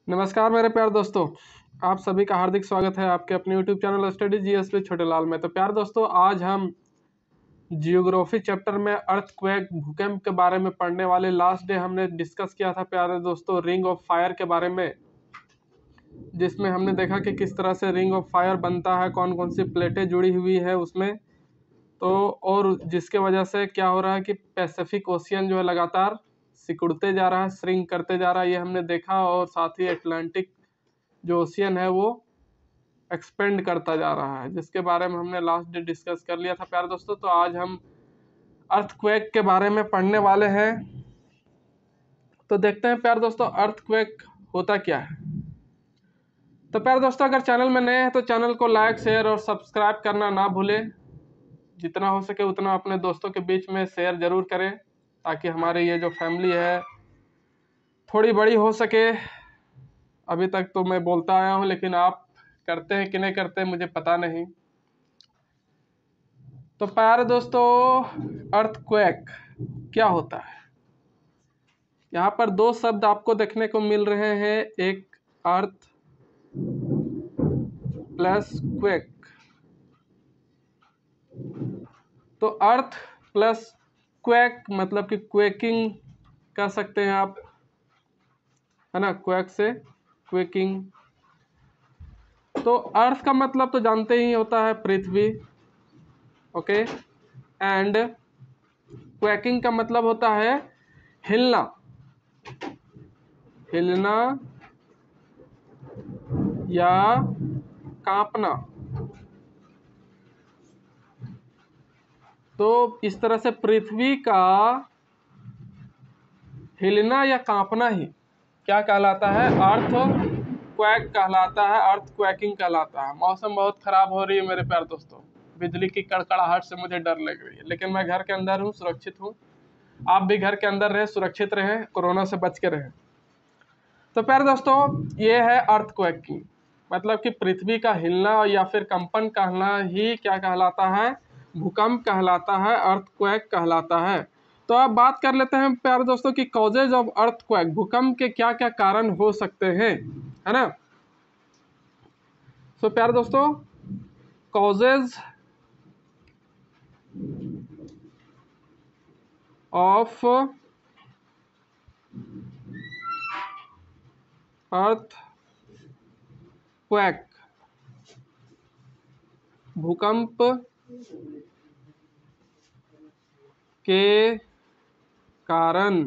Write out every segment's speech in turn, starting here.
नमस्कार मेरे प्यारे दोस्तों, आप सभी का हार्दिक स्वागत है आपके अपने YouTube चैनल स्टडी जीएस पे छोटे लाल में। तो प्यारे दोस्तों, आज हम जियोग्राफी चैप्टर में अर्थक्वेक भूकंप के बारे में पढ़ने वाले। लास्ट डे हमने डिस्कस किया था प्यारे दोस्तों रिंग ऑफ फायर के बारे में, जिसमें हमने देखा कि किस तरह से रिंग ऑफ फायर बनता है, कौन कौन सी प्लेटें जुड़ी हुई है उसमें। तो और जिसके वजह से क्या हो रहा है कि पैसिफिक ओशियन जो है लगातार सिकुड़ते जा रहा है, श्रिंक करते जा रहा है, ये हमने देखा। और साथ ही अटलांटिक जो ओशियन है वो एक्सपेंड करता जा रहा है, जिसके बारे में हमने लास्ट डे डिस्कस कर लिया था प्यारे दोस्तों। तो आज हम अर्थक्वेक के बारे में पढ़ने वाले हैं। तो देखते हैं प्यारे दोस्तों अर्थक्वेक होता क्या है। तो प्यारे दोस्तों, अगर चैनल में नए हैं तो चैनल को लाइक शेयर और सब्सक्राइब करना ना भूलें। जितना हो सके उतना अपने दोस्तों के बीच में शेयर जरूर करें, ताकि हमारी ये जो फैमिली है थोड़ी बड़ी हो सके। अभी तक तो मैं बोलता आया हूँ, लेकिन आप करते हैं कि नहीं करते मुझे पता नहीं। तो प्यारे दोस्तों, अर्थक्वेक क्या होता है? यहाँ पर दो शब्द आपको देखने को मिल रहे हैं, एक अर्थ प्लस क्वेक। तो अर्थ प्लस क्वेक मतलब कि क्वेकिंग कह सकते हैं आप, है ना, क्वेक से क्वेकिंग। तो अर्थ का मतलब तो जानते ही होता है पृथ्वी, ओके। एंड क्वेकिंग का मतलब होता है हिलना, हिलना या कांपना। तो इस तरह से पृथ्वी का हिलना या कांपना ही क्या कहलाता है? अर्थ क्वैक कहलाता है, अर्थ क्वैकिंग कहलाता है। मौसम बहुत खराब हो रही है मेरे प्यारे दोस्तों, बिजली की कड़कड़ाहट से मुझे डर लग रही है, लेकिन मैं घर के अंदर हूँ, सुरक्षित हूँ। आप भी घर के अंदर रहे, सुरक्षित रहें, कोरोना से बच के रहें। तो प्यारे दोस्तों, ये है अर्थक्वेक मतलब कि पृथ्वी का हिलना या फिर कंपन कहना ही क्या कहलाता है? भूकंप कहलाता है, अर्थक्वेक कहलाता है। तो अब बात कर लेते हैं प्यारे दोस्तों कि कॉजेज ऑफ अर्थक्वेक, भूकंप के क्या क्या कारण हो सकते हैं, है ना। तो प्यारे दोस्तों, कॉजेज ऑफ अर्थक्वेक, भूकंप के कारण,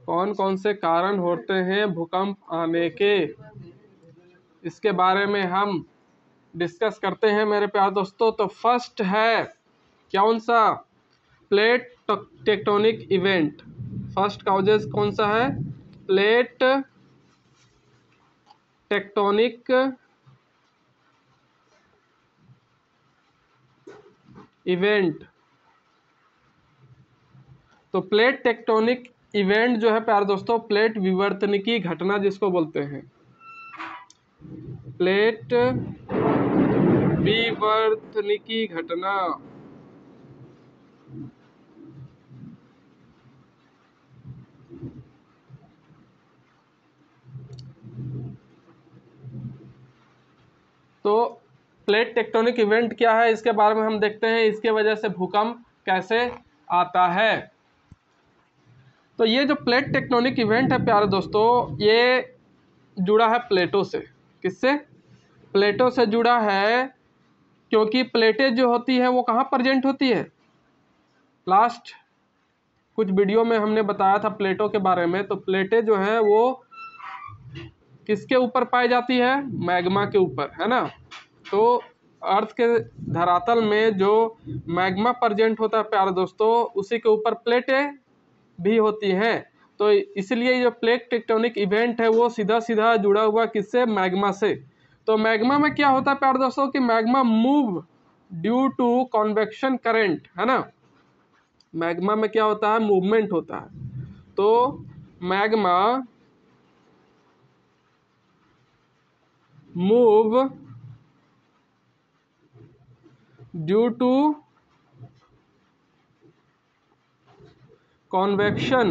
कौन कौन से कारण होते हैं भूकंप आने के, इसके बारे में हम डिस्कस करते हैं मेरे प्यारे दोस्तों। तो फर्स्ट है कौन सा? Plate tectonic event. First causes कौन सा है? Plate tectonic event. तो प्लेट टेक्टोनिक इवेंट जो है प्यारे दोस्तों, प्लेट विवर्तनिकी घटना जिसको बोलते हैं, प्लेट विवर्तनिकी घटना। तो प्लेट टेक्टोनिक इवेंट क्या है, इसके बारे में हम देखते हैं। इसके वजह से भूकंप कैसे आता है। तो ये जो प्लेट टेक्टोनिक इवेंट है प्यारे दोस्तों, ये जुड़ा है प्लेटों से। किससे? प्लेटों से जुड़ा है, क्योंकि प्लेटें जो होती है वो कहाँ प्रेजेंट होती है? लास्ट कुछ वीडियो में हमने बताया था प्लेटों के बारे में। तो प्लेटें जो है वो किसके ऊपर पाई जाती है? मैग्मा के ऊपर, है ना। तो अर्थ के धरातल में जो मैग्मा प्रेजेंट होता है प्यारे दोस्तों, उसी के ऊपर प्लेटें भी होती हैं। तो इसलिए जो प्लेट टेक्टोनिक इवेंट है वो सीधा सीधा जुड़ा हुआ किससे? मैग्मा से। तो मैग्मा में क्या होता है प्यारे दोस्तों कि magma move due to convection current, है ना। मैग्मा में क्या होता है? मूवमेंट होता है। तो magma move due to convection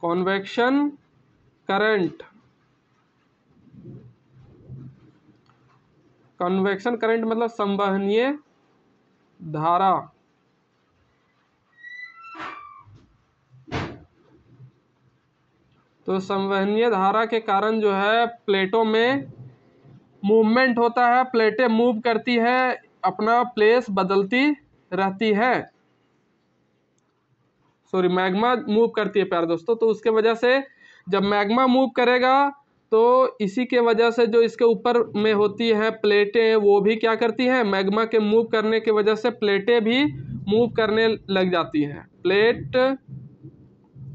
convection current, convection current मतलब संवहनीय धारा। तो संवहनीय धारा के कारण जो है प्लेटों में मूवमेंट होता है, प्लेटें मूव करती है, अपना प्लेस बदलती रहती है। सॉरी, मैग्मा मूव करती है प्यारे दोस्तों। तो उसके वजह से जब मैग्मा मूव करेगा तो इसी के वजह से जो इसके ऊपर में होती है प्लेटें, वो भी क्या करती हैं, मैग्मा के मूव करने की वजह से प्लेटें भी मूव करने लग जाती हैं। प्लेट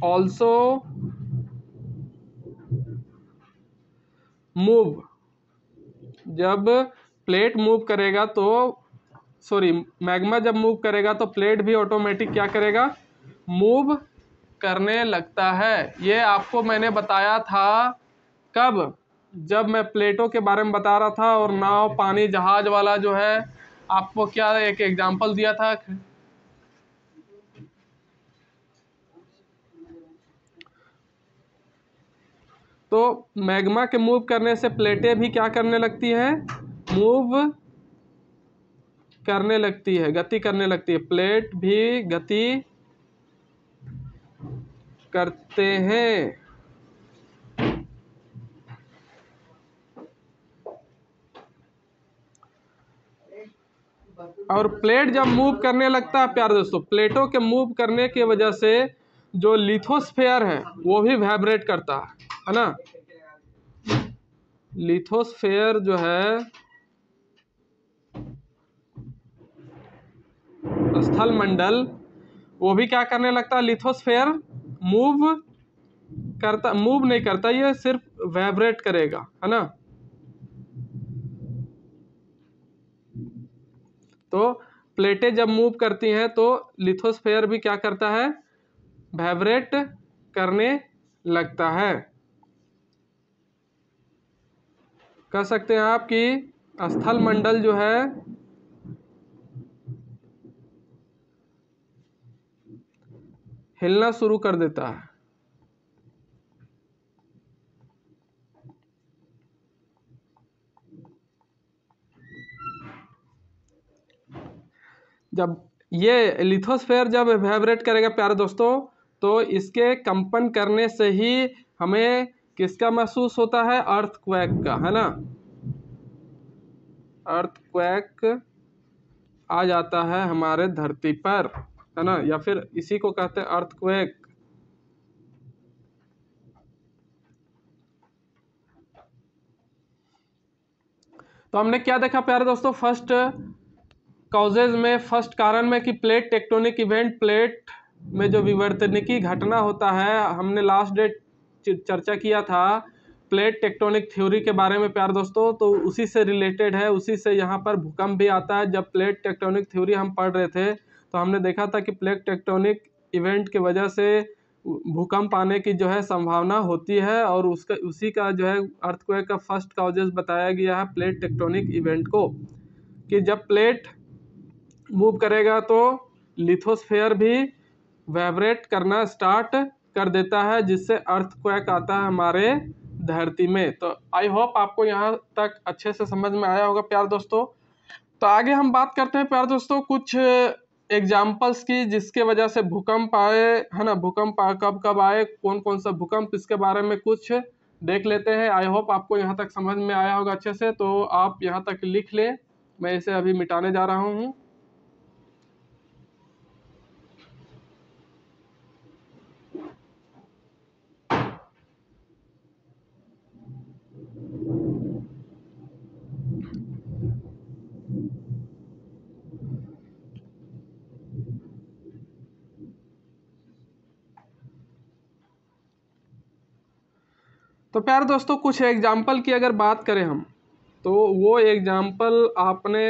ऑल्सो मूव, जब प्लेट मूव करेगा तो सॉरी मैग्मा जब मूव करेगा तो प्लेट भी ऑटोमेटिक क्या करेगा, मूव करने लगता है। ये आपको मैंने बताया था कब, जब मैं प्लेटों के बारे में बता रहा था और नाव पानी जहाज वाला जो है, आपको क्या एक एग्जांपल दिया था। तो मैग्मा के मूव करने से प्लेटें भी क्या करने लगती हैं, मूव करने लगती है, गति करने लगती है। प्लेट भी गति करते हैं। और प्लेट जब मूव करने लगता है प्यारे दोस्तों, प्लेटों के मूव करने की वजह से जो लिथोस्फेयर है वो भी वाइब्रेट करता है ना। लिथोस्फेयर जो है स्थल मंडल, वो भी क्या करने लगता है, लिथोस्फेयर मूव करता, मूव नहीं करता, ये सिर्फ वाइब्रेट करेगा, है ना। तो प्लेटें जब मूव करती हैं तो लिथोस्फेयर भी क्या करता है, वाइब्रेट करने लगता है। कह सकते हैं आप कि स्थल मंडल जो है हिलना शुरू कर देता है। जब ये लिथोस्फेयर जब वाइब्रेट करेगा प्यारे दोस्तों, तो इसके कंपन करने से ही हमें किसका महसूस होता है, अर्थक्वेक का, है ना। अर्थक्वेक आ जाता है हमारे धरती पर, है ना, या फिर इसी को कहते हैं अर्थक्वेक। तो हमने क्या देखा प्यारे दोस्तों, फर्स्ट कॉजेज में, फर्स्ट कारण में कि प्लेट टेक्टोनिक इवेंट, प्लेट में जो विवर्तनिकी घटना होता है, हमने लास्ट डेट चर्चा किया था प्लेट टेक्टोनिक थ्योरी के बारे में प्यारे दोस्तों। तो उसी से रिलेटेड है, उसी से यहाँ पर भूकंप भी आता है। जब प्लेट टेक्टोनिक थ्योरी हम पढ़ रहे थे तो हमने देखा था कि प्लेट टेक्टोनिक इवेंट की वजह से भूकंप आने की जो है संभावना होती है, और उसका उसी का जो है अर्थक्वेक का फर्स्ट कॉजेज बताया गया है प्लेट टेक्टोनिक इवेंट को, कि जब प्लेट मूव करेगा तो लिथोस्फेयर भी वाइब्रेट करना स्टार्ट कर देता है, जिससे अर्थक्वेक आता है हमारे धरती में। तो आई होप आपको यहाँ तक अच्छे से समझ में आया होगा प्यारे दोस्तों। तो आगे हम बात करते हैं प्यारे दोस्तों कुछ एग्जाम्पल्स की जिसके वजह से भूकंप आए, है ना। भूकंप कब कब आए, कौन कौन सा भूकंप, इसके बारे में कुछ देख लेते हैं। आई होप आपको यहाँ तक समझ में आया होगा अच्छे से। तो आप यहाँ तक लिख लें, मैं इसे अभी मिटाने जा रहा हूँ। तो प्यारे दोस्तों कुछ एग्जाम्पल की अगर बात करें हम, तो वो एग्जाम्पल आपने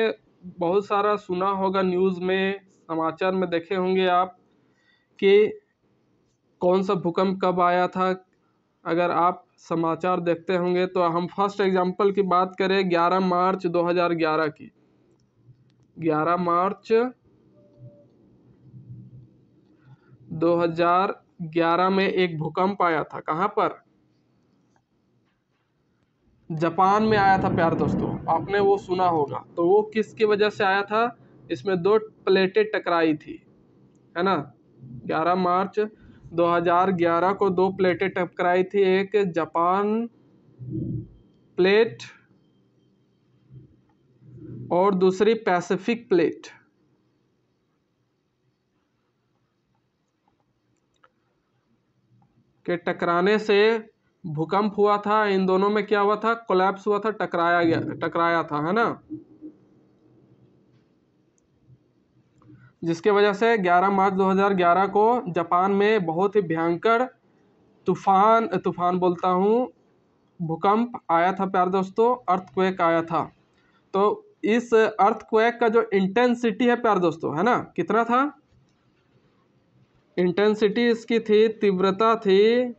बहुत सारा सुना होगा, न्यूज़ में, समाचार में देखे होंगे आप कि कौन सा भूकंप कब आया था। अगर आप समाचार देखते होंगे तो हम फर्स्ट एग्जाम्पल की बात करें 11 मार्च 2011 की। 11 मार्च 2011 2011 में एक भूकंप आया था। कहाँ पर? जापान में आया था प्यारे दोस्तों, आपने वो सुना होगा। तो वो किसकी वजह से आया था? इसमें दो प्लेटें टकराई थी, है ना। 11 मार्च 2011 को दो प्लेटें टकराई थी, एक जापान प्लेट और दूसरी पैसिफिक प्लेट। के टकराने से भूकंप हुआ था। इन दोनों में क्या हुआ था? कोलैप्स हुआ था, टकराया था, है ना। जिसके वजह से 11 मार्च 2011 को जापान में बहुत ही भयंकर तूफान बोलता हूँ, भूकंप आया था प्यारे दोस्तों, अर्थक्वेक आया था। तो इस अर्थक्वेक का जो इंटेंसिटी है प्यारे दोस्तों, है ना, कितना था? इंटेंसिटी इसकी थी, तीव्रता थी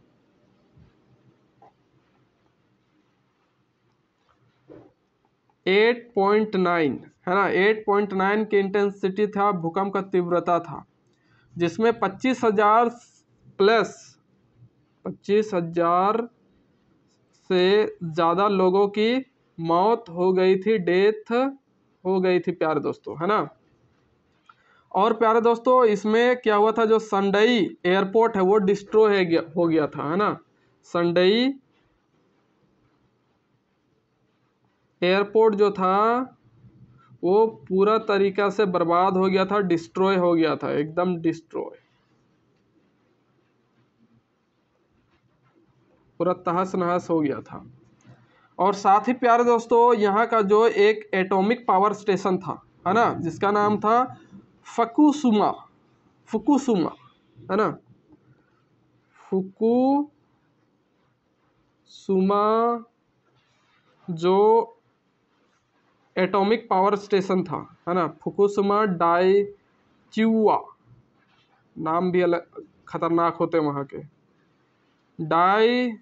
8.9, है ना। 8.9 की इंटेंसिटी था, भूकंप का तीव्रता था, जिसमें 25,000 प्लस 25,000 से ज़्यादा लोगों की मौत हो गई थी, डेथ हो गई थी प्यारे दोस्तों, है ना। और प्यारे दोस्तों इसमें क्या हुआ था? जो संडई एयरपोर्ट है वो डिस्ट्रॉय हो गया था, है ना। संडई एयरपोर्ट जो था वो पूरा तरीका से बर्बाद हो गया था, डिस्ट्रॉय हो गया था, एकदम डिस्ट्रॉय, पूरा तहस नहस हो गया था। और साथ ही प्यारे दोस्तों यहाँ का जो एक एटॉमिक पावर स्टेशन था, है ना, जिसका नाम था फकुशिमा, फुकुशिमा, है ना, फुकुशिमा, जो एटॉमिक पावर स्टेशन था, है ना, फुकुशिमा डाइचिवा, नाम भी अलग खतरनाक होते हैं वहाँ के, डाइचिवा।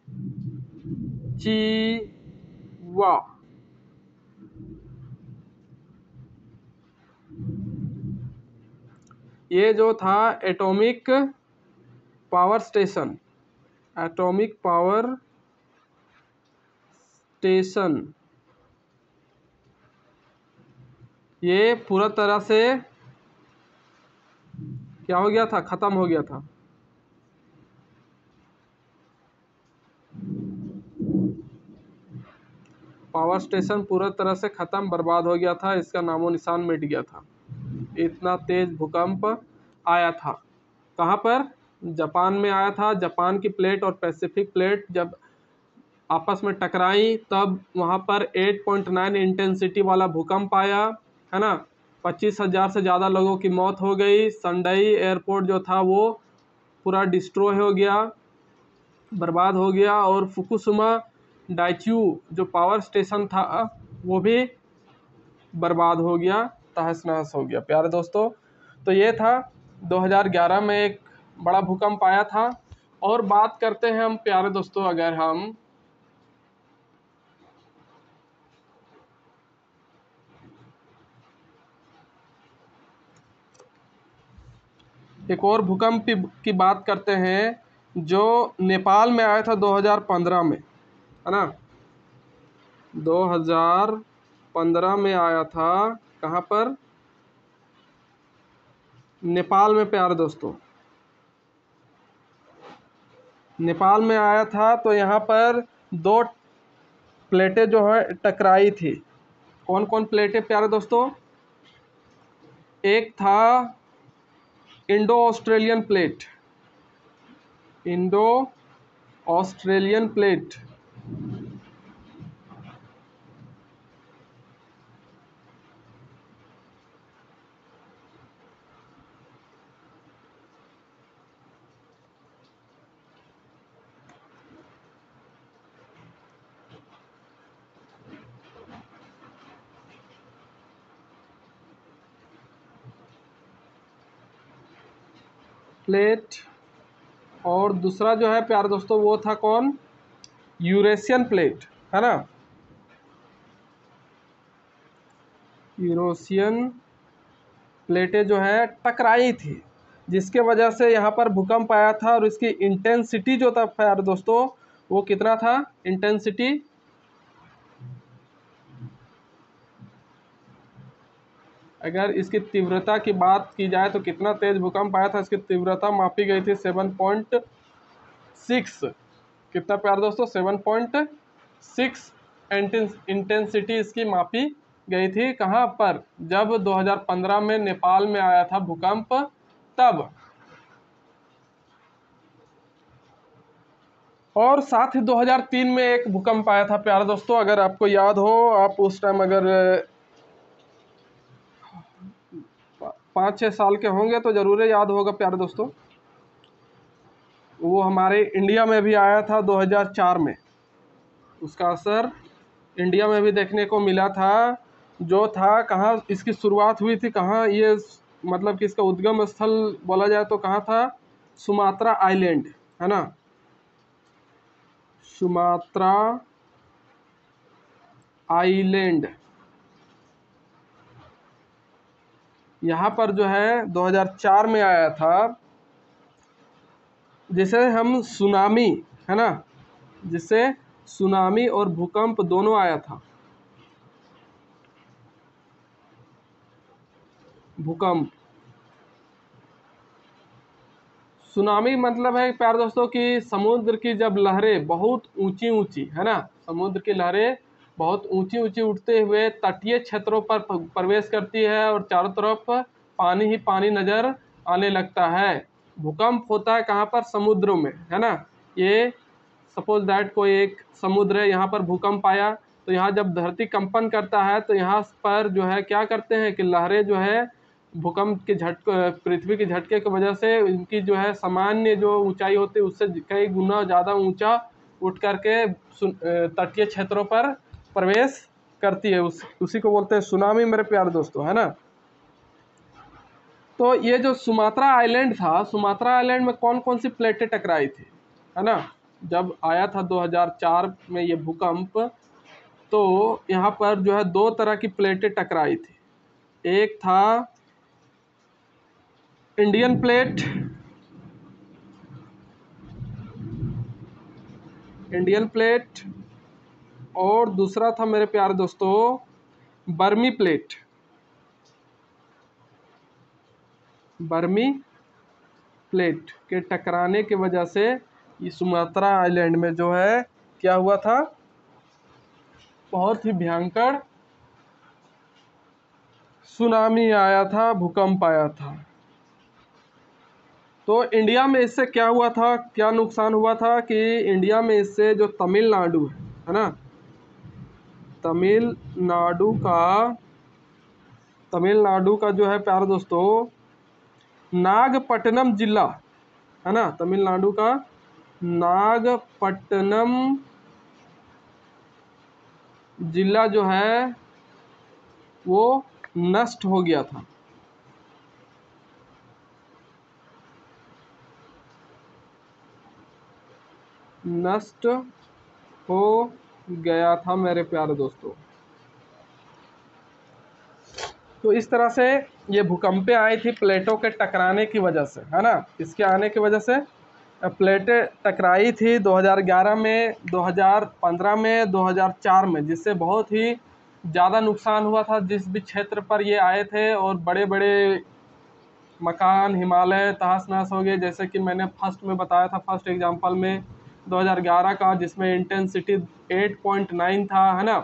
ये जो था atomic power station, atomic power station, ये पूरा तरह से क्या हो गया था? खत्म हो गया था। पावर स्टेशन पूरा तरह से खत्म, बर्बाद हो गया था, इसका नामो निशान मिट गया था। इतना तेज भूकंप आया था। कहाँ पर? जापान में आया था। जापान की प्लेट और पैसिफिक प्लेट जब आपस में टकराई तब वहाँ पर 8.9 इंटेंसिटी वाला भूकंप आया, है ना। 25,000 से ज़्यादा लोगों की मौत हो गई। संडई एयरपोर्ट जो था वो पूरा डिस्ट्रॉय हो गया, बर्बाद हो गया। और फुकुशिमा डाइच्यू जो पावर स्टेशन था वो भी बर्बाद हो गया, तहस नहस हो गया प्यारे दोस्तों। तो ये था 2011 में एक बड़ा भूकंप आया था। और बात करते हैं हम प्यारे दोस्तों, अगर हम एक और भूकंप की बात करते हैं जो नेपाल में आया था 2015 में, है ना। 2015 में आया था। कहाँ पर? नेपाल में प्यारे दोस्तों, नेपाल में आया था। तो यहाँ पर दो प्लेटें जो है टकराई थी। कौन कौन प्लेटें प्यारे दोस्तों? एक था Indo Australian plate, Indo Australian plate, plate, और दूसरा जो है प्यारे दोस्तों वो था कौन? यूरेशियन प्लेट, है ना। यूरेशियन प्लेटें जो है टकराई थी जिसके वजह से यहाँ पर भूकंप आया था। और इसकी इंटेंसिटी जो था प्यारे दोस्तों वो कितना था, इंटेंसिटी अगर इसकी तीव्रता की बात की जाए तो कितना तेज भूकंप आया था, इसकी तीव्रता मापी गई थी 7.6। कितना प्यारे दोस्तों, 7.6 इंटेंसिटी इसकी मापी गई थी। कहाँ पर, जब 2015 में नेपाल में आया था भूकंप तब। और साथ ही 2003 में एक भूकंप आया था प्यारे दोस्तों, अगर आपको याद हो, आप उस टाइम अगर 5-6 साल के होंगे तो जरूर याद होगा प्यारे दोस्तों। वो हमारे इंडिया में भी आया था 2004 में। उसका असर इंडिया में भी देखने को मिला था। जो था कहाँ इसकी शुरुआत हुई थी, कहाँ ये मतलब कि इसका उद्गम स्थल बोला जाए तो कहाँ था, सुमात्रा आइलैंड, है ना, सुमात्रा आइलैंड। यहाँ पर जो है 2004 में आया था, जिसे हम सुनामी, है ना, जिसे सुनामी और भूकंप दोनों आया था। भूकंप, सुनामी मतलब है प्यारे दोस्तों कि समुद्र की जब लहरें बहुत ऊंची ऊंची, है ना, समुद्र की लहरें बहुत ऊंची ऊंची उठते हुए तटीय क्षेत्रों पर प्रवेश करती है और चारों तरफ पानी ही पानी नजर आने लगता है। भूकंप होता है कहाँ पर, समुद्रों में, है ना। ये सपोज दैट कोई एक समुद्र है, यहाँ पर भूकंप आया तो यहाँ जब धरती कंपन करता है तो यहाँ पर जो है क्या करते हैं कि लहरें जो है भूकंप के पृथ्वी के झटके की वजह से इनकी जो है सामान्य जो ऊंचाई होती है उससे कई गुना ज़्यादा ऊंचा उठ करके तटीय क्षेत्रों पर प्रवेश करती है। उसी को बोलते हैं सुनामी मेरे प्यारे दोस्तों, है ना। तो ये जो सुमात्रा आइलैंड था, सुमात्रा आइलैंड में कौन कौन सी प्लेटें टकराई थी, है ना, जब आया था 2004 में ये भूकंप, तो यहाँ पर जो है 2 तरह की प्लेटें टकराई थी। एक था इंडियन प्लेट, इंडियन प्लेट, और दूसरा था मेरे प्यारे दोस्तों बर्मी प्लेट। बर्मी प्लेट के टकराने की वजह से ये सुमात्रा आइलैंड में जो है क्या हुआ था, बहुत ही भयंकर सुनामी आया था, भूकंप आया था। तो इंडिया में इससे क्या हुआ था, क्या नुकसान हुआ था कि इंडिया में इससे जो तमिलनाडु है ना, तमिलनाडु का जो है प्यारे दोस्तों नागपट्टनम जिला, है ना, तमिलनाडु का नागपट्टनम जिला जो है वो नष्ट हो गया था। नष्ट हो गया था मेरे प्यारे दोस्तों। तो इस तरह से ये भूकंपें आई थी प्लेटों के टकराने की वजह से, है ना, इसके आने की वजह से प्लेटें टकराई थी 2011 में, 2015 में, 2004 में, जिससे बहुत ही ज़्यादा नुकसान हुआ था जिस भी क्षेत्र पर ये आए थे। और बड़े बड़े मकान, हिमालय तहस नहस हो गए, जैसे कि मैंने फर्स्ट में बताया था, फर्स्ट एग्जांपल में 2011 का, जिसमें इंटेंसिटी 8.9 था, है ना,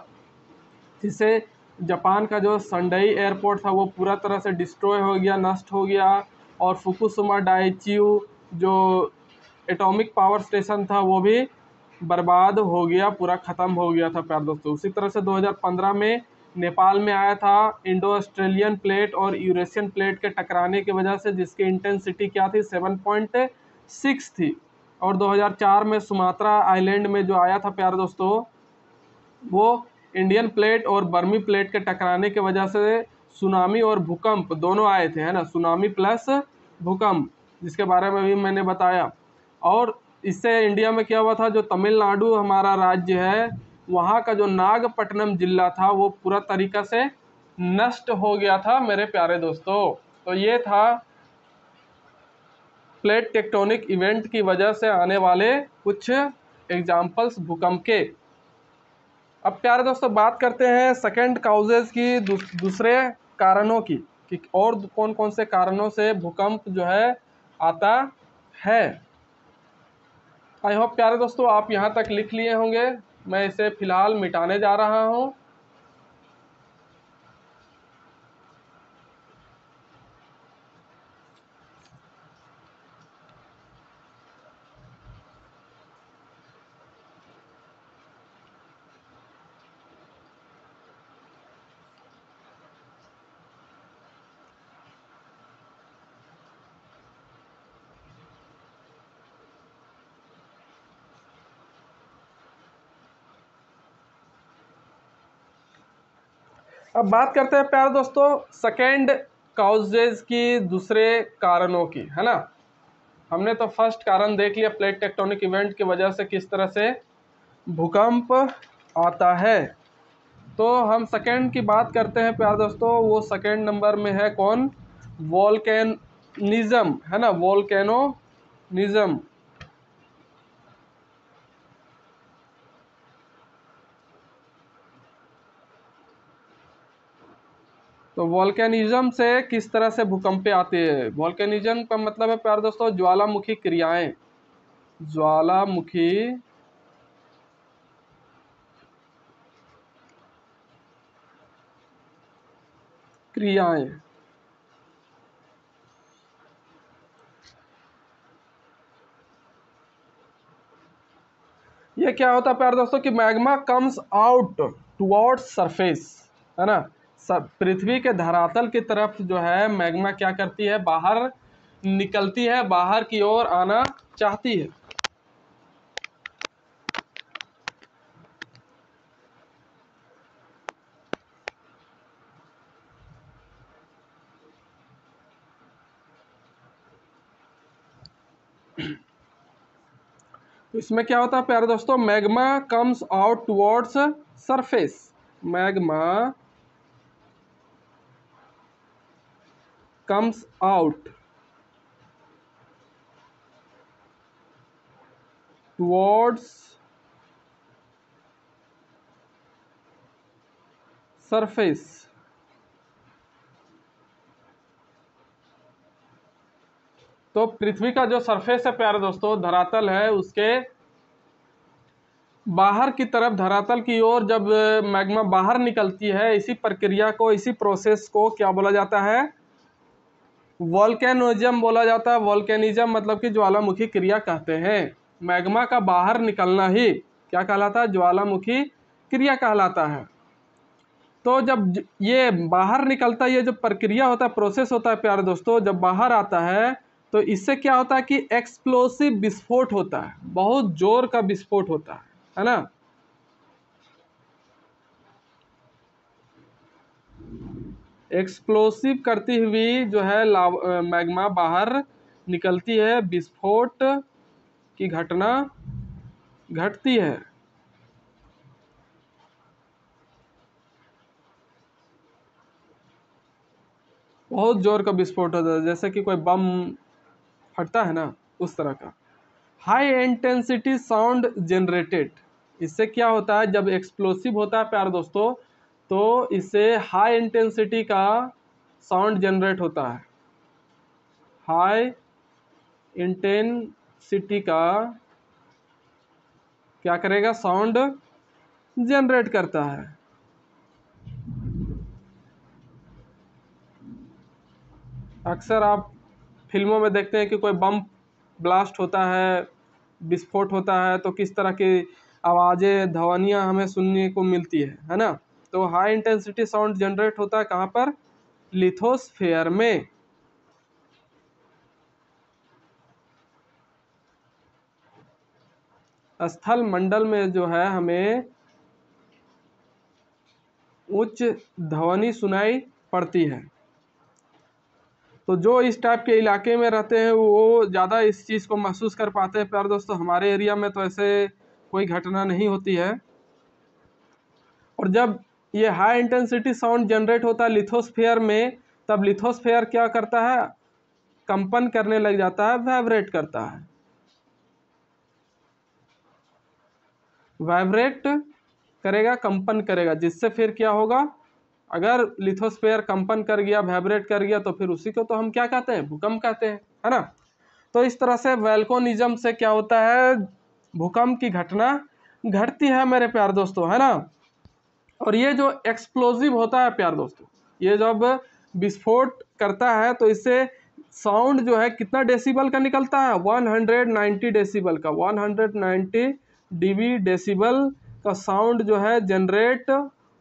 जिससे जापान का जो संडई एयरपोर्ट था वो पूरा तरह से डिस्ट्रॉय हो गया, नष्ट हो गया। और फुकुशिमा डाइचियू जो एटॉमिक पावर स्टेशन था वो भी बर्बाद हो गया, पूरा ख़त्म हो गया था प्यारे दोस्तों। उसी तरह से 2015 में नेपाल में आया था इंडो ऑस्ट्रेलियन प्लेट और यूरेशियन प्लेट के टकराने की वजह से, जिसकी इंटेंसिटी क्या थी, 7.6 थी। और 2004 में सुमात्रा आइलैंड में जो आया था प्यारे दोस्तों वो इंडियन प्लेट और बर्मी प्लेट के टकराने की वजह से सुनामी और भूकंप दोनों आए थे, है ना, सुनामी प्लस भूकंप, जिसके बारे में भी मैंने बताया। और इससे इंडिया में क्या हुआ था, जो तमिलनाडु हमारा राज्य है वहाँ का जो नागपट्टनम जिला था वो पूरा तरीका से नष्ट हो गया था मेरे प्यारे दोस्तों। तो ये था प्लेट टेक्टोनिक इवेंट की वजह से आने वाले कुछ एग्जाम्पल्स भूकंप के। अब प्यारे दोस्तों बात करते हैं सेकंड काउजेज की, दूसरे कारणों की, कि और कौन कौन से कारणों से भूकंप जो है आता है। आई होप प्यारे दोस्तों आप यहाँ तक लिख लिए होंगे, मैं इसे फिलहाल मिटाने जा रहा हूँ। अब बात करते हैं प्यारे दोस्तों सेकेंड काउजेज की, दूसरे कारणों की, है ना। हमने तो फर्स्ट कारण देख लिया, प्लेट टेक्टोनिक इवेंट की वजह से किस तरह से भूकंप आता है। तो हम सेकेंड की बात करते हैं प्यारे दोस्तों, वो सेकेंड नंबर में है कौन? वोल्केनिज्म, है ना, वोल्केनोनिज्म। तो वोल्केनिज्म से किस तरह से भूकंप आते हैं? वोल्केनिज्म का मतलब है प्यारे दोस्तों ज्वालामुखी क्रियाएं, ज्वालामुखी क्रियाएं। ये क्या होता है प्यारे दोस्तों कि magma comes out towards surface, है ना। सब पृथ्वी के धरातल की तरफ जो है मैग्मा क्या करती है, बाहर निकलती है, बाहर की ओर आना चाहती है। तो इसमें क्या होता है प्यारे दोस्तों, magma comes out towards surface, magma comes out towards surface. तो पृथ्वी का जो सरफेस है प्यारे दोस्तों, धरातल है, उसके बाहर की तरफ, धरातल की ओर जब मैग्मा बाहर निकलती है, इसी प्रक्रिया को, इसी प्रोसेस को क्या बोला जाता है? वोल्केनिज्म बोला जाता है। वोल्केनिज्म मतलब कि ज्वालामुखी क्रिया कहते हैं। मैग्मा का बाहर निकलना ही क्या कहलाता है? ज्वालामुखी क्रिया कहलाता है। तो जब ये बाहर निकलता है, ये जो प्रक्रिया होता है, प्रोसेस होता है प्यारे दोस्तों, जब बाहर आता है तो इससे क्या होता है कि एक्सप्लोसिव विस्फोट होता है, बहुत जोर का विस्फोट होता है ना। एक्सप्लोसिव करती हुई जो है मैग्मा बाहर निकलती है, विस्फोट की घटना घटती है। बहुत जोर का विस्फोट होता है, जैसे कि कोई बम फटता है ना, उस तरह का। हाई इंटेंसिटी साउंड जनरेटेड, इससे क्या होता है जब एक्सप्लोसिव होता है प्यारे दोस्तों, तो इससे हाई इंटेंसिटी का साउंड जनरेट होता है। हाई इंटेंसिटी का क्या करेगा? साउंड जनरेट करता है। अक्सर आप फिल्मों में देखते हैं कि कोई बम ब्लास्ट होता है, विस्फोट होता है, तो किस तरह की आवाज़ें, ध्वनियाँ हमें सुनने को मिलती है ना। तो हाई इंटेंसिटी साउंड जनरेट होता है कहाँ पर? लिथोस्फेयर में। स्थल मंडल में जो है हमें उच्च ध्वनि सुनाई पड़ती है। तो जो इस टाइप के इलाके में रहते हैं वो ज़्यादा इस चीज़ को महसूस कर पाते हैं प्यारे दोस्तों। हमारे एरिया में तो ऐसे कोई घटना नहीं होती है। और जब ये हाई इंटेंसिटी साउंड जनरेट होता है लिथोस्फेयर में, तब लिथोस्फेयर क्या करता है? कंपन करने लग जाता है, वाइब्रेट करता है। वाइब्रेट करेगा, कंपन करेगा, जिससे फिर क्या होगा, अगर लिथोस्फीयर कंपन कर गया, वाइब्रेट कर गया, तो फिर उसी को तो हम क्या कहते हैं, भूकंप कहते हैं, है ना। तो इस तरह से वोल्केनिज्म से क्या होता है, भूकंप की घटना घटती है मेरे प्यार दोस्तों, है ना। और ये जो एक्सप्लोजिव होता है प्यार दोस्तों, ये जब विस्फोट करता है तो इससे साउंड जो है कितना डेसिबल का निकलता है, 190 डेसिबल का, 190 डीबी डेसिबल का साउंड जो है जनरेट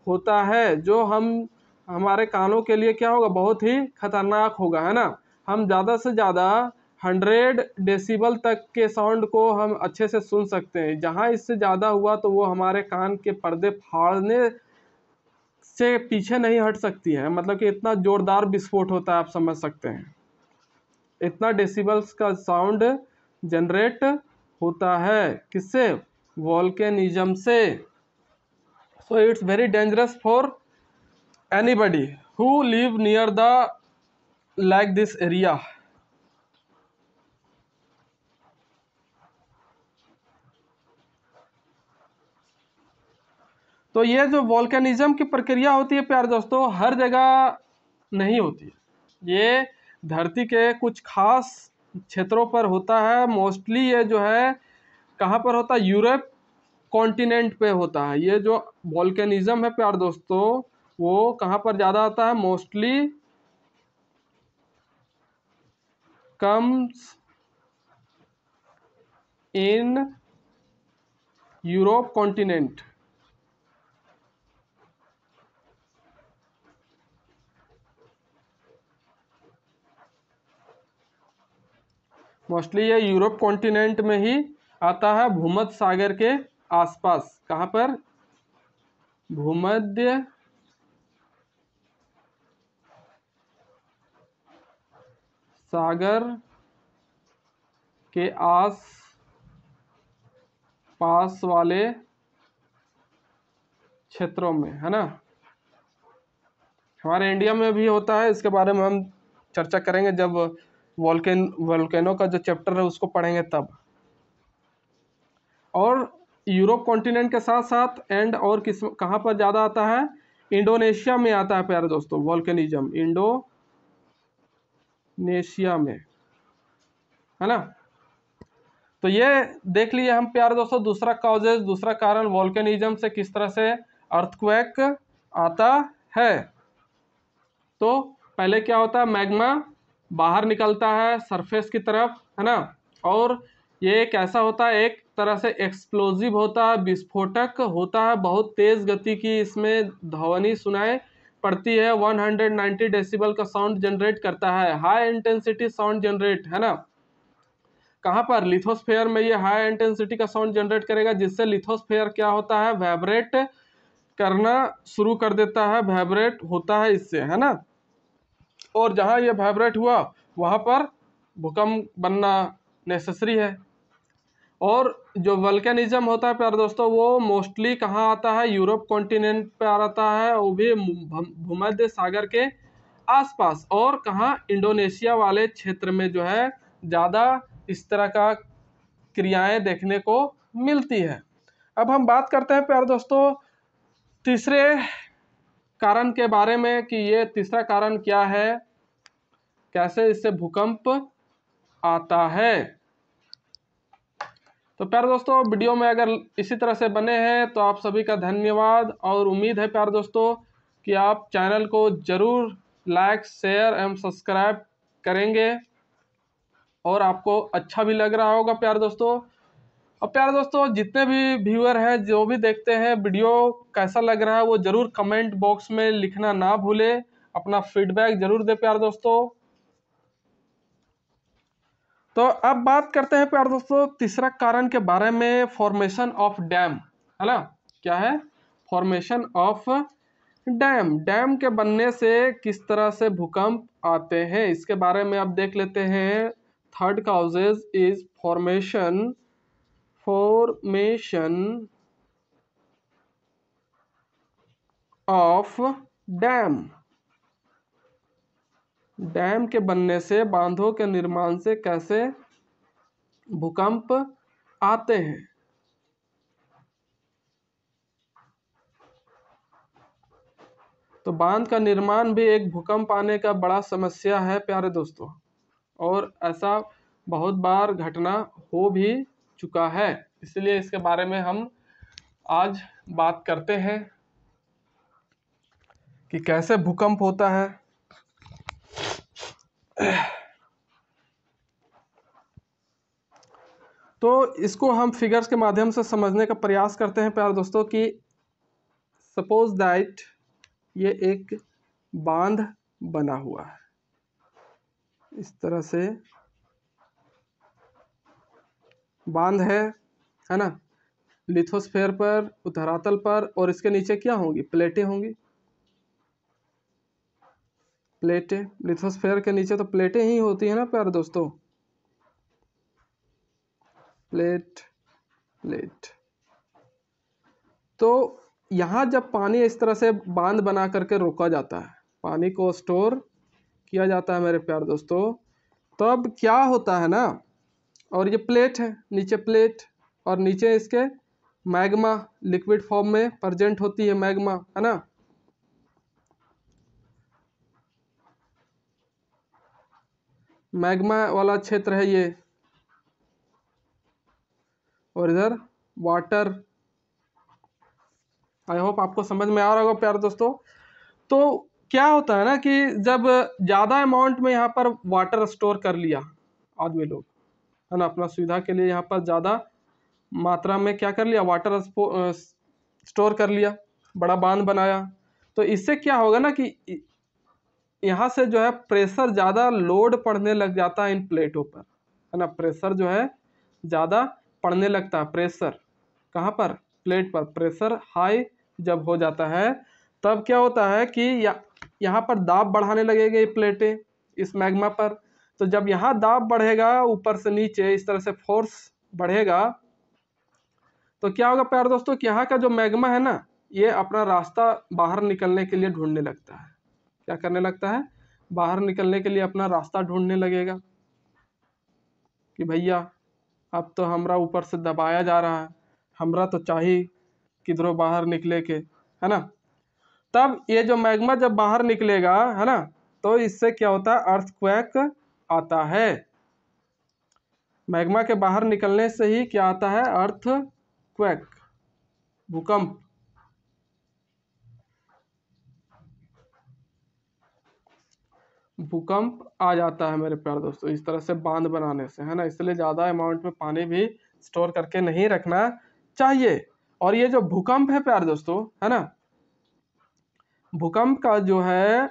होता है, जो हमारे कानों के लिए क्या होगा, बहुत ही खतरनाक होगा, है ना। हम ज़्यादा से ज़्यादा 100 डेसिबल तक के साउंड को हम अच्छे से सुन सकते हैं। जहाँ इससे ज़्यादा हुआ तो वो हमारे कान के पर्दे फाड़ने से पीछे नहीं हट सकती है, मतलब कि इतना जोरदार विस्फोट होता है, आप समझ सकते हैं, इतना डेसिबल्स का साउंड जनरेट होता है, किससे, वोल्केनिज्म से। So it's very dangerous for anybody who live near the like this area. तो ये जो वोल्केनिज्म की प्रक्रिया होती है प्यार दोस्तों, हर जगह नहीं होती है, ये धरती के कुछ खास क्षेत्रों पर होता है। मोस्टली ये जो है कहाँ पर होता है, यूरोप कॉन्टिनेंट पे होता है। ये जो वोल्केनिज्म है प्यार दोस्तों, वो कहाँ पर ज़्यादा आता है, mostly comes in Europe continent. Mostly ये यूरोप कॉन्टिनेंट में ही आता है, भूमध्य सागर के आसपास। कहाँ पर, भूमध्य सागर के आस पास वाले क्षेत्रों में, है ना। हमारे इंडिया में भी होता है, इसके बारे में हम चर्चा करेंगे जब वोल्केनो का जो चैप्टर है उसको पढ़ेंगे तब। और यूरोप कॉन्टिनेंट के साथ साथ एंड और किस कहाँ पर ज़्यादा आता है, इंडोनेशिया में आता है प्यारे दोस्तों वोल्केनिज्म, इंडोनेशिया में, है ना। तो ये देख लिए हम प्यारे दोस्तों दूसरा कॉजेज, दूसरा कारण वोल्केनिज्म से किस तरह से अर्थक्वेक आता है। तो पहले क्या होता है, मैग्मा बाहर निकलता है सरफेस की तरफ, है ना। और ये कैसा होता है, एक तरह से एक्सप्लोजिव होता है, विस्फोटक होता है, बहुत तेज गति की इसमें ध्वनि सुनाई पड़ती है, 190 डेसिबल का साउंड जनरेट करता है, हाई इंटेंसिटी साउंड जनरेट, है ना। कहाँ पर, लिथोस्फेयर में ये हाई इंटेंसिटी का साउंड जनरेट करेगा, जिससे लिथोस्फेयर क्या होता है, वाइब्रेट करना शुरू कर देता है, वाइब्रेट होता है इससे, है ना। और जहाँ ये वाइब्रेट हुआ वहाँ पर भूकंप बनना नेसेसरी है। और जो वल्केनिज्म होता है प्यारे दोस्तों, वो मोस्टली कहाँ आता है, यूरोप कॉन्टिनेंट पे आता है, वो भी भूमध्य सागर के आसपास। और कहाँ, इंडोनेशिया वाले क्षेत्र में जो है ज़्यादा इस तरह का क्रियाएं देखने को मिलती है। अब हम बात करते हैं प्यारे दोस्तों तीसरे कारण के बारे में कि ये तीसरा कारण क्या है, कैसे इससे भूकंप आता है। तो प्यारे दोस्तों वीडियो में अगर इसी तरह से बने हैं तो आप सभी का धन्यवाद, और उम्मीद है प्यारे दोस्तों कि आप चैनल को ज़रूर लाइक, शेयर एवं सब्सक्राइब करेंगे और आपको अच्छा भी लग रहा होगा प्यारे दोस्तों। और प्यारे दोस्तों जितने भी व्यूअर हैं, जो भी देखते हैं, वीडियो कैसा लग रहा है वो ज़रूर कमेंट बॉक्स में लिखना ना भूलें, अपना फीडबैक ज़रूर दें प्यारे दोस्तों। तो अब बात करते हैं प्यारे दोस्तों तीसरा कारण के बारे में, फॉर्मेशन ऑफ डैम, है ना। क्या है, फॉर्मेशन ऑफ डैम। डैम के बनने से किस तरह से भूकंप आते हैं, इसके बारे में अब देख लेते हैं। Third causes is formation of dam. Dam के बनने से, बांधों के निर्माण से कैसे भूकंप आते हैं? तो बांध का निर्माण भी एक भूकंप आने का बड़ा समस्या है प्यारे दोस्तों, और ऐसा बहुत बार घटना हो भी चुका है। इसलिए इसके बारे में हम आज बात करते हैं कि कैसे भूकंप होता है। तो इसको हम फिगर्स के माध्यम से समझने का प्रयास करते हैं प्यारे दोस्तों कि सपोज दैट ये एक बांध बना हुआ है, इस तरह से बांध है ना, लिथोस्फीयर पर, धरातल पर, और इसके नीचे क्या होंगी? प्लेटें होंगी। प्लेटें, लिथोस्फीयर के नीचे तो प्लेटें ही होती है ना प्यारे दोस्तों। Plate plate. तो यहाँ जब पानी इस तरह से बांध बना करके रोका जाता है, पानी को स्टोर किया जाता है मेरे प्यारे दोस्तों, तब क्या होता है ना, और ये प्लेट है, नीचे प्लेट, और नीचे इसके मैग्मा लिक्विड फॉर्म में प्रेजेंट होती है, मैग्मा, है ना। मैग्मा वाला क्षेत्र है ये, और इधर वाटर। आई होप आपको समझ में आ रहा होगा प्यारे दोस्तों। तो क्या होता है ना कि जब ज़्यादा अमाउंट में यहाँ पर वाटर स्टोर कर लिया आदमी लोग, है ना, अपना सुविधा के लिए यहाँ पर ज़्यादा मात्रा में क्या कर लिया, वाटर स्टोर कर लिया, बड़ा बांध बनाया, तो इससे क्या होगा ना कि यहाँ से जो है प्रेशर ज़्यादा लोड पड़ने लग जाता है इन प्लेटों पर, है ना। प्रेशर जो है ज़्यादा पड़ने लगता है, प्रेशर कहाँ पर? प्लेट पर। प्रेशर हाई जब हो जाता है तब क्या होता है कि यहाँ पर दाब बढ़ाने लगेगा ये प्लेटें इस मैग्मा पर। तो जब यहाँ दाब बढ़ेगा ऊपर से नीचे, इस तरह से फोर्स बढ़ेगा, तो क्या होगा प्यारे दोस्तों कि यहाँ का जो मैग्मा है ना, ये अपना रास्ता बाहर निकलने के लिए ढूंढने लगता है। क्या करने लगता है? बाहर निकलने के लिए अपना रास्ता ढूंढने लगेगा कि भैया अब तो हमरा ऊपर से दबाया जा रहा है, हमरा तो चाहिए किधरों बाहर निकले के, है ना। तब ये जो मैग्मा जब बाहर निकलेगा, है ना, तो इससे क्या होता है? अर्थक्वेक आता है। मैग्मा के बाहर निकलने से ही क्या आता है? अर्थक्वेक, भूकंप। भूकंप आ जाता है मेरे प्यारे दोस्तों इस तरह से बांध बनाने से, है ना। इसलिए ज़्यादा अमाउंट में पानी भी स्टोर करके नहीं रखना चाहिए। और ये जो भूकंप है प्यारे दोस्तों, है ना, भूकंप का जो है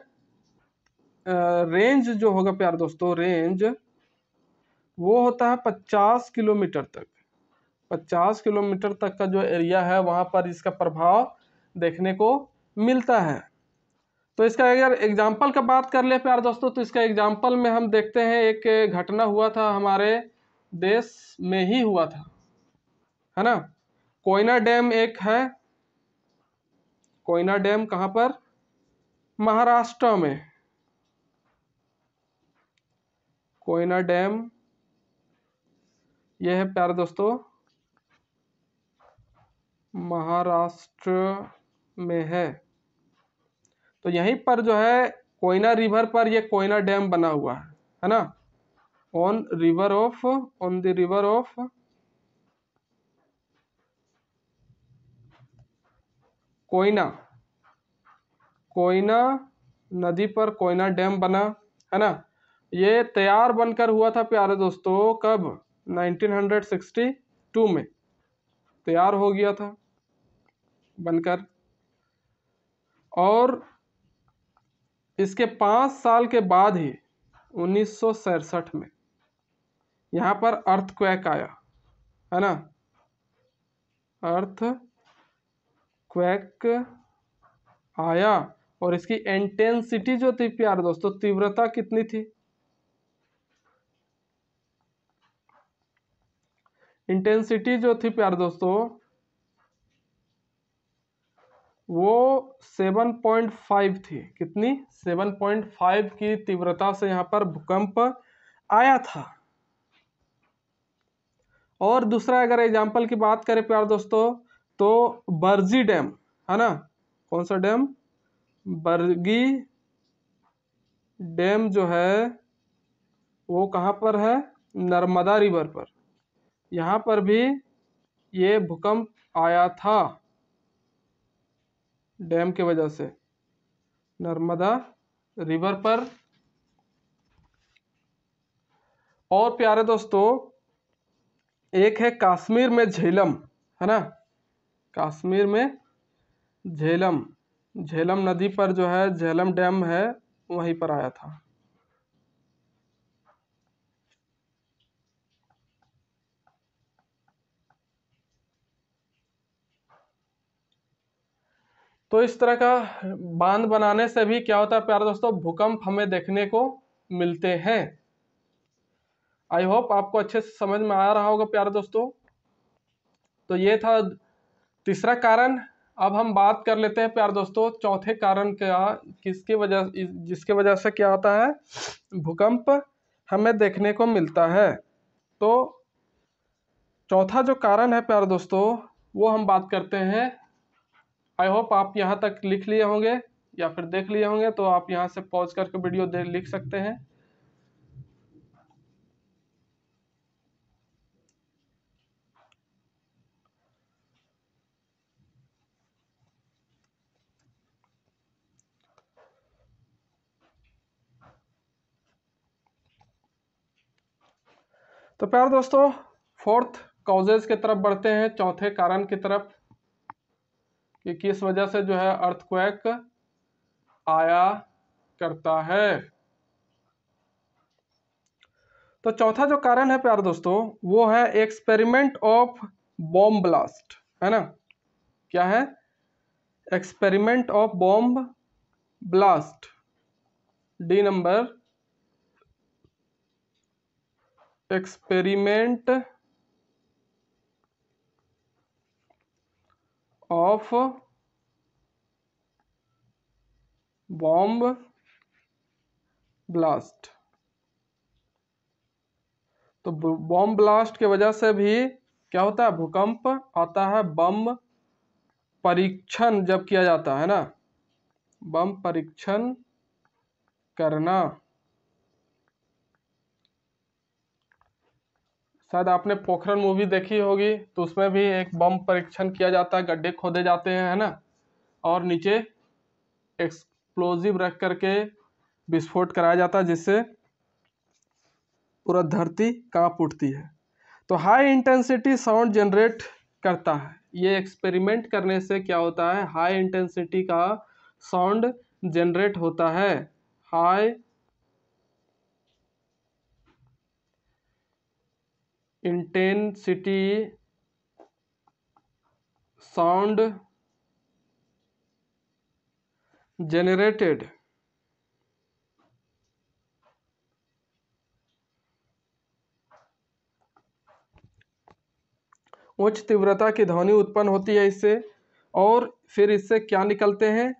रेंज जो होगा प्यारे दोस्तों, रेंज वो होता है 50 किलोमीटर तक। 50 किलोमीटर तक का जो एरिया है वहाँ पर इसका प्रभाव देखने को मिलता है। तो इसका अगर एग्जाम्पल का बात कर ले प्यारे दोस्तों, तो इसका एग्जाम्पल में हम देखते हैं एक घटना हुआ था, हमारे देश में ही हुआ था, है ना। कोयना डैम एक है। कोयना डैम कहाँ पर? महाराष्ट्र में। कोयना डैम यह है प्यारे दोस्तों, महाराष्ट्र में है। तो यहीं पर जो है कोयना रिवर पर ये कोयना डैम बना हुआ है ना। On the river of Koyna, Koyna नदी पर कोयना डैम बना, है ना। ये तैयार बनकर हुआ था प्यारे दोस्तों, कब? 1962 में तैयार हो गया था बनकर, और इसके 5 साल के बाद ही 1967 में यहाँ पर अर्थक्वेक आया, है ना। अर्थक्वेक आया, और इसकी इंटेंसिटी जो थी प्यारे दोस्तों, तीव्रता कितनी थी? इंटेंसिटी जो थी प्यारे दोस्तों वो 7.5 थी। कितनी? 7.5 की तीव्रता से यहाँ पर भूकंप आया था। और दूसरा अगर एग्जाम्पल की बात करें प्यार दोस्तों, तो बरगी डैम है ना, कौन सा डैम? बरगी डैम जो है वो कहाँ पर है? नर्मदा रिवर पर। यहाँ पर भी ये भूकंप आया था डैम के वजह से, नर्मदा रिवर पर। और प्यारे दोस्तों, एक है कश्मीर में झेलम, है ना, कश्मीर में झेलम, झेलम नदी पर जो है झेलम डैम है, वहीं पर आया था। तो इस तरह का बांध बनाने से भी क्या होता है प्यारे दोस्तों, भूकंप हमें देखने को मिलते हैं। आई होप आपको अच्छे से समझ में आ रहा होगा प्यारे दोस्तों। तो ये था तीसरा कारण। अब हम बात कर लेते हैं प्यारे दोस्तों चौथे कारण का, किसकी वजह, जिसके वजह से क्या होता है, भूकंप हमें देखने को मिलता है। तो चौथा जो कारण है प्यारे दोस्तों, वो हम बात करते हैं। आई होप आप यहाँ तक लिख लिए होंगे या फिर देख लिए होंगे, तो आप यहाँ से पॉज करके वीडियो लिख सकते हैं। तो प्यारे दोस्तों, फोर्थ कॉजेज की तरफ बढ़ते हैं, चौथे कारण की तरफ, कि किस वजह से जो है अर्थक्वेक आया करता है। तो चौथा जो कारण है प्यारे दोस्तों, वो है एक्सपेरिमेंट ऑफ बॉम्ब ब्लास्ट, है ना। क्या है? Experiment of bomb blast, D number, experiment of bomb blast. तो बॉम्ब ब्लास्ट की वजह से भी क्या होता है, भूकंप आता है। बम परीक्षण जब किया जाता है ना, बम परीक्षण करना, शायद आपने पोखरन मूवी देखी होगी, तो उसमें भी एक बम परीक्षण किया जाता है, गड्ढे खोदे जाते हैं, है ना, और नीचे एक्सप्लोजिव रख करके विस्फोट कराया जाता है, जिससे पूरा धरती कांप उठती है। तो हाई इंटेंसिटी साउंड जनरेट करता है। ये एक्सपेरिमेंट करने से क्या होता है, हाई इंटेंसिटी का साउंड जनरेट होता है। हाई इंटेंसिटी साउंड जनरेटेड उच्च तीव्रता की ध्वनि उत्पन्न होती है इससे, और फिर इससे क्या निकलते हैं,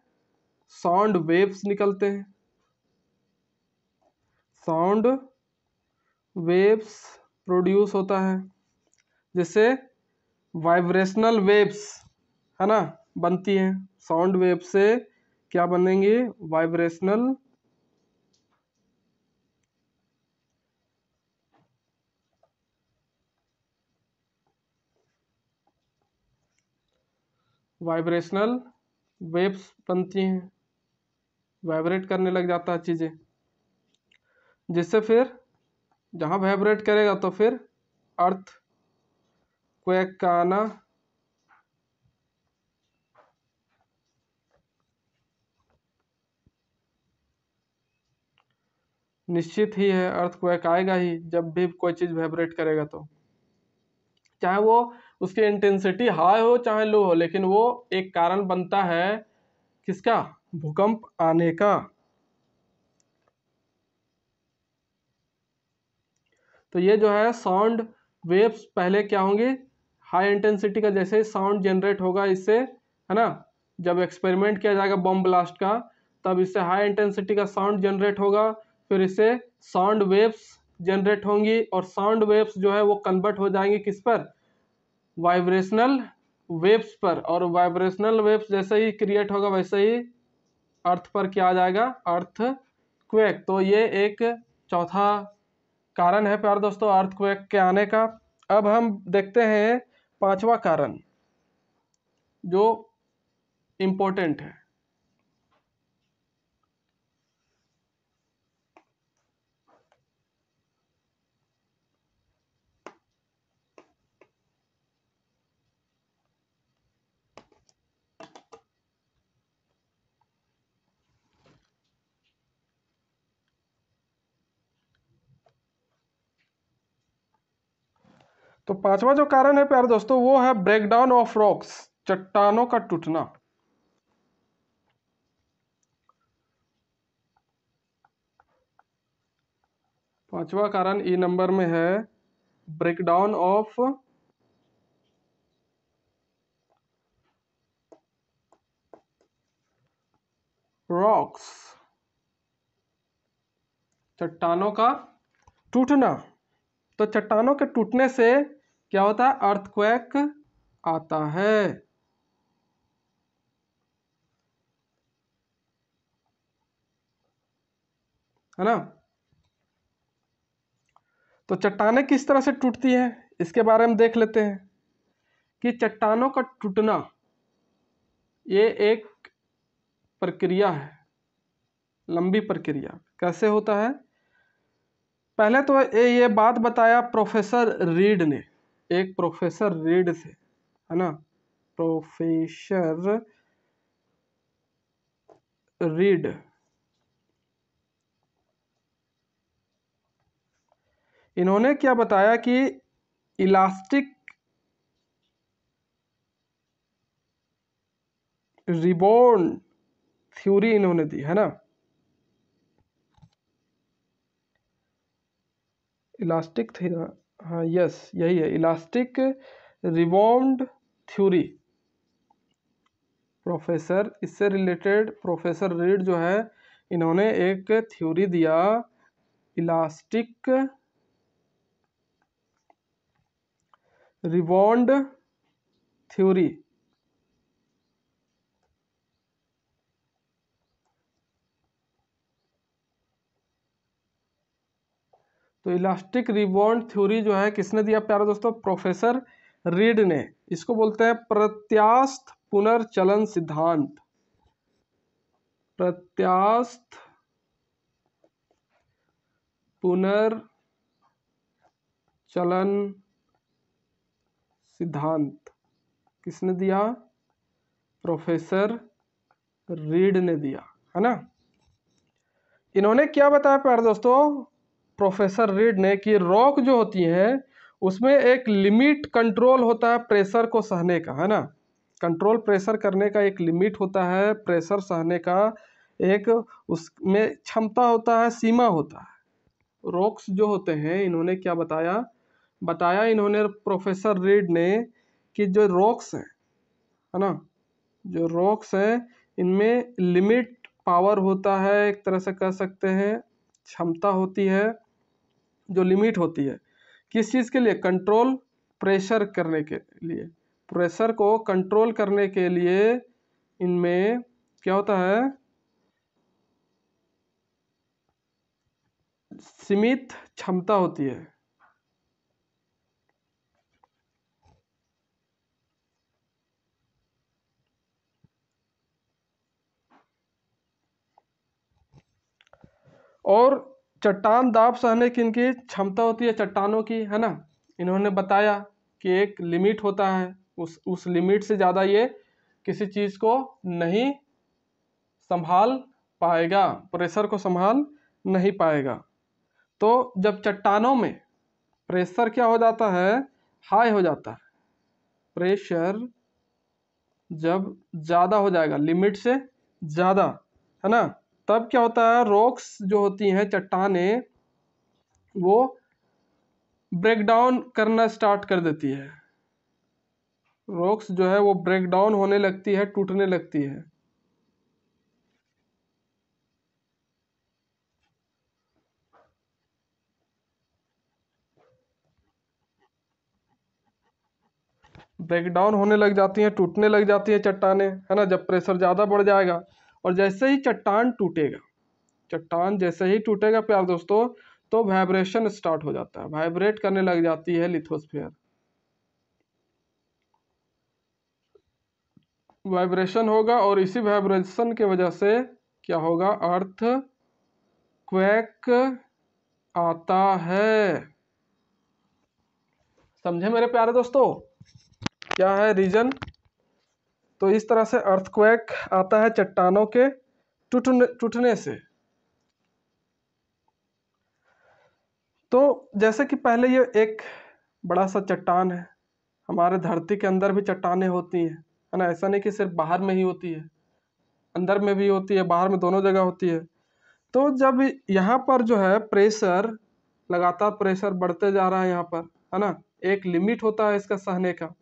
साउंड वेव्स निकलते हैं। साउंड वेव्स प्रोड्यूस होता है, जिससे वाइब्रेशनल वेव्स, है ना, बनती हैं। साउंड वेव से क्या बनेंगे, वाइब्रेशनल वाइब्रेशनल वेव्स बनती हैं, वाइब्रेट करने लग जाता है चीज़ें, जिससे फिर जहाँ वाइब्रेट करेगा तो फिर अर्थ क्वेक का आना निश्चित ही है। अर्थ क्वेक आएगा ही जब भी कोई चीज़ वाइब्रेट करेगा, तो चाहे वो उसकी इंटेंसिटी हाई हो चाहे लो हो, लेकिन वो एक कारण बनता है किसका, भूकंप आने का। तो ये जो है साउंड वेव्स पहले क्या होंगे, हाई इंटेंसिटी का जैसे साउंड जनरेट होगा इससे, है ना, जब एक्सपेरिमेंट किया जाएगा बॉम्ब ब्लास्ट का, तब इससे हाई इंटेंसिटी का साउंड जनरेट होगा, फिर इससे साउंड वेव्स जनरेट होंगी, और साउंड वेव्स जो है वो कन्वर्ट हो जाएंगी किस पर, वाइब्रेशनल वेव्स पर, और वाइब्रेशनल वेव्स जैसे ही क्रिएट होगा वैसे ही अर्थ पर क्या आ जाएगा, अर्थ क्वेक। तो ये एक चौथा कारण है प्यारे दोस्तों अर्थक्वेक के आने का। अब हम देखते हैं पांचवा कारण जो इम्पोर्टेंट है। तो पांचवा जो कारण है प्यारे दोस्तों वो है ब्रेकडाउन ऑफ रॉक्स, चट्टानों का टूटना। पांचवा कारण ई नंबर में है ब्रेकडाउन ऑफ रॉक्स, चट्टानों का टूटना। तो चट्टानों के टूटने से क्या होता है, अर्थक्वेक आता है ना। तो चट्टानें किस तरह से टूटती हैं इसके बारे में देख लेते हैं कि चट्टानों का टूटना ये एक प्रक्रिया है, लंबी प्रक्रिया। कैसे होता है, पहले तो ये बात बताया प्रोफेसर रीड ने, एक प्रोफेसर रीड से, है ना, प्रोफेसर रीड। इन्होंने क्या बताया कि इलास्टिक रिबॉन्ड थ्योरी इन्होंने दी, है ना, इलास्टिक थी, हाँ यस यही है, इलास्टिक रिबॉन्ड थ्योरी। प्रोफेसर, इससे रिलेटेड प्रोफेसर रीड जो है इन्होंने एक थ्योरी दिया, इलास्टिक रिबॉन्ड थ्योरी। तो इलास्टिक रिबॉन्ड थ्योरी जो है किसने दिया प्यारे दोस्तों, प्रोफेसर रीड ने। इसको बोलते हैं प्रत्यास्थ पुनर्चलन सिद्धांत, प्रत्यास्थ पुनर्चलन सिद्धांत किसने दिया, प्रोफेसर रीड ने दिया, है ना। इन्होंने क्या बताया प्यारे दोस्तों प्रोफेसर रीड ने कि रॉक जो होती है उसमें एक लिमिट कंट्रोल होता है प्रेशर को सहने का, है ना, कंट्रोल प्रेशर करने का एक लिमिट होता है, प्रेशर सहने का एक उसमें क्षमता होता है, सीमा होता है। रॉक्स जो होते हैं इन्होंने क्या बताया, इन्होंने प्रोफेसर रीड ने कि जो रॉक्स हैं, है ना, जो रॉक्स हैं इनमें लिमिट पावर होता है, एक तरह से कह सकते हैं क्षमता होती है, जो लिमिट होती है किस चीज़ के लिए, कंट्रोल प्रेशर करने के लिए, प्रेशर को कंट्रोल करने के लिए इनमें क्या होता है, सीमित क्षमता होती है। और चट्टान दाब सहने की इनकी क्षमता होती है चट्टानों की, है ना। इन्होंने बताया कि एक लिमिट होता है, उस लिमिट से ज़्यादा ये किसी चीज़ को नहीं संभाल पाएगा, प्रेशर को संभाल नहीं पाएगा। तो जब चट्टानों में प्रेशर क्या हो जाता है, हाई हो जाता है, प्रेशर जब ज़्यादा हो जाएगा लिमिट से ज़्यादा, है ना, तब क्या होता है, रॉक्स जो होती हैं चट्टानें वो ब्रेक डाउन करना स्टार्ट कर देती है, रॉक्स जो है वो ब्रेक डाउन होने लगती है, टूटने लगती है। ब्रेक डाउन होने लग जाती हैं, टूटने लग जाती है चट्टानें, है ना, जब प्रेशर ज़्यादा बढ़ जाएगा। और जैसे ही चट्टान टूटेगा, चट्टान जैसे ही टूटेगा प्यार दोस्तों, तो वाइब्रेशन स्टार्ट हो जाता है, वाइब्रेट करने लग जाती है लिथोस्फीयर। वाइब्रेशन होगा और इसी वाइब्रेशन के वजह से क्या होगा, अर्थ क्वैक आता है। समझे मेरे प्यारे दोस्तों, क्या है रीजन? तो इस तरह से अर्थक्वेक आता है चट्टानों के टूटने से। तो जैसे कि पहले ये एक बड़ा सा चट्टान है, हमारे धरती के अंदर भी चट्टानें होती हैं, है ना, ऐसा नहीं कि सिर्फ बाहर में ही होती है, अंदर में भी होती है, बाहर में, दोनों जगह होती है। तो जब यहाँ पर जो है प्रेशर, लगातार प्रेशर बढ़ते जा रहा है यहाँ पर, है ना, एक लिमिट होता है इसका सहने का।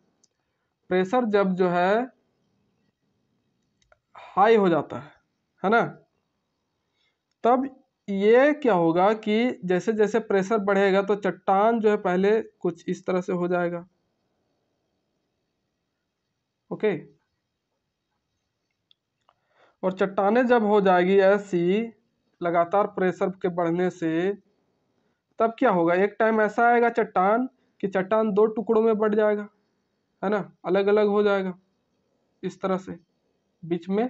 प्रेशर जब जो है हाई हो जाता है ना, तब ये क्या होगा कि जैसे जैसे प्रेशर बढ़ेगा तो चट्टान जो है पहले कुछ इस तरह से हो जाएगा। ओके, और चट्टानें जब हो जाएगी ऐसी लगातार प्रेशर के बढ़ने से, तब क्या होगा, एक टाइम ऐसा आएगा चट्टान कि चट्टान दो टुकड़ों में बढ़ जाएगा, है ना, अलग अलग हो जाएगा इस तरह से, बीच में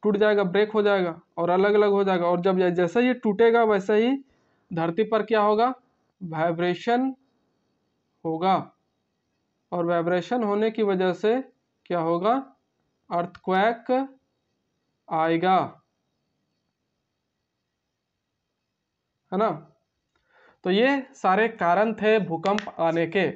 टूट जाएगा, ब्रेक हो जाएगा और अलग अलग हो जाएगा। और जब जैसे ये टूटेगा वैसे ही धरती पर क्या होगा, वाइब्रेशन होगा, और वाइब्रेशन होने की वजह से क्या होगा, अर्थक्वेक आएगा, है ना। तो ये सारे कारण थे भूकंप आने के।